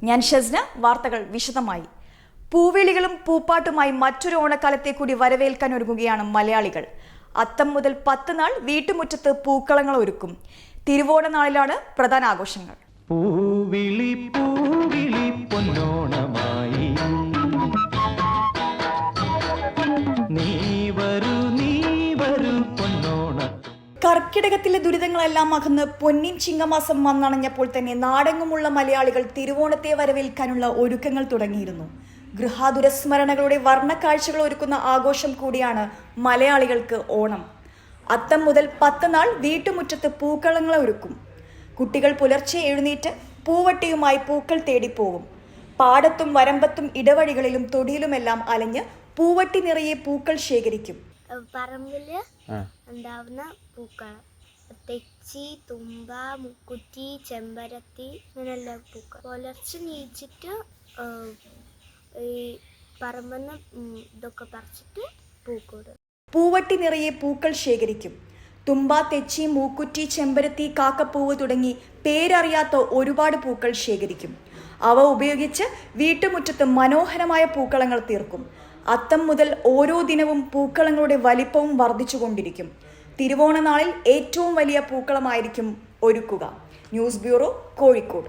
ഞാൻ ഷസ്ന. വാർത്തകൾ വിശദമായി. പൂവിളികളും പൂപ്പാട്ടുമായി മറ്റൊരു ഓണക്കാലത്തെ കൂടി വരവേൽക്കാൻ ഒരുങ്ങുകയാണ് മലയാളികൾ. അത്തം മുതൽ 10 നാൾ വീട്ടുമുറ്റത്ത് പൂക്കളങ്ങൾ ഒരുക്കും. തിരുവോണ നാളിലാണ് പ്രധാന ആഘോഷങ്ങൾ. പൂവിളി പൂവിളി പൊന്നോണമായി നീ വരൂ പൊന്നോണ. കർക്കിടകത്തിലെ ദുരിതങ്ങളെല്ലാം അകന്ന് പൊന്നിൻ ചിങ്ങമാസം വന്നണഞ്ഞപ്പോൾ തന്നെ നാടെങ്ങുമുള്ള മലയാളികൾ തിരുവോണത്തെ വരവേൽക്കാനുള്ള ഒരുക്കങ്ങൾ തുടങ്ങിയിരുന്നു. ഗൃഹാതുരസ്മരണകളുടെ വർണ്ണക്കാഴ്ചകൾ ഒരുക്കുന്ന ആഘോഷം കൂടിയാണ് മലയാളികൾക്ക് ഓണം. അത്തം മുതൽ 10 നാൾ വീട്ടുമുറ്റത്ത് പൂക്കളങ്ങൾ ഒരുക്കും. കുട്ടികൾ പുലർച്ചെ എഴുന്നേറ്റ് പൂവട്ടിയുമായി പൂക്കൾ തേടിപ്പോകും. പാടത്തും വരമ്പത്തും ഇടവഴികളിലും തൊടിയിലുമെല്ലാം അലഞ്ഞ് പൂവട്ടി നിറയെ പൂക്കൾ ശേഖരിക്കും. പറമ്പില് ഉണ്ടാവുന്ന പൂക്കൾ തെച്ചി, തുമ്പ, മുക്കുറ്റി, ചെമ്പരത്തി, അങ്ങനെയുള്ള പൂക്കൾ. പുലർച്ചെ നീച്ചിട്ട് ഈ പറമ്പെന്ന് ഇതൊക്കെ പറിച്ചിട്ട് പൂക്കൂടും. പൂവട്ടി നിറയെ പൂക്കൾ ശേഖരിക്കും. തുമ്പ, തെച്ചി, മൂക്കുറ്റി, ചെമ്പരത്തി, കാക്കപ്പൂവ് തുടങ്ങി പേരറിയാത്ത ഒരുപാട് പൂക്കൾ ശേഖരിക്കും. അവ ഉപയോഗിച്ച് വീട്ടുമുറ്റത്ത് മനോഹരമായ പൂക്കളങ്ങൾ തീർക്കും. അത്തം മുതൽ ഓരോ ദിനവും പൂക്കളങ്ങളുടെ വലിപ്പവും വർദ്ധിച്ചുകൊണ്ടിരിക്കും. തിരുവോണ നാളിൽ ഏറ്റവും വലിയ പൂക്കളമായിരിക്കും ഒരുക്കുക. News bureau, Kozhikode.